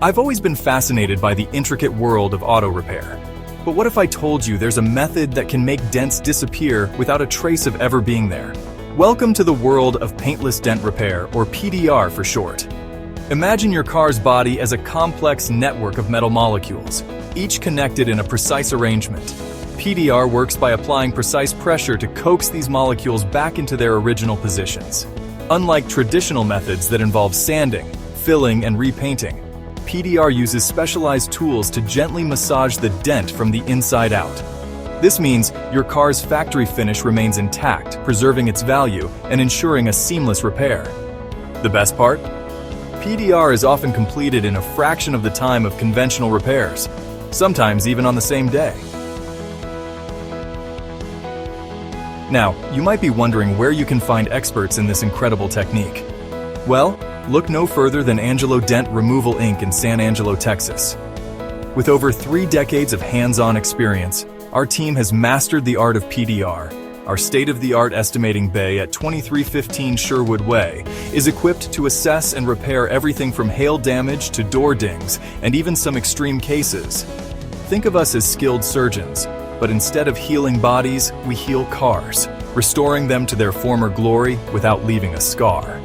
I've always been fascinated by the intricate world of auto repair. But what if I told you there's a method that can make dents disappear without a trace of ever being there? Welcome to the world of Paintless Dent Repair, or PDR for short. Imagine your car's body as a complex network of metal molecules, each connected in a precise arrangement. PDR works by applying precise pressure to coax these molecules back into their original positions. Unlike traditional methods that involve sanding, filling, and repainting, PDR uses specialized tools to gently massage the dent from the inside out. This means your car's factory finish remains intact, preserving its value and ensuring a seamless repair. The best part? PDR is often completed in a fraction of the time of conventional repairs, sometimes even on the same day. Now, you might be wondering where you can find experts in this incredible technique. Well, look no further than Angelo Dent Removal Inc. in San Angelo, Texas. With over 3 decades of hands-on experience, our team has mastered the art of PDR. Our state-of-the-art estimating bay at 2315 Sherwood Way is equipped to assess and repair everything from hail damage to door dings and even some extreme cases. Think of us as skilled surgeons, but instead of healing bodies, we heal cars, restoring them to their former glory without leaving a scar.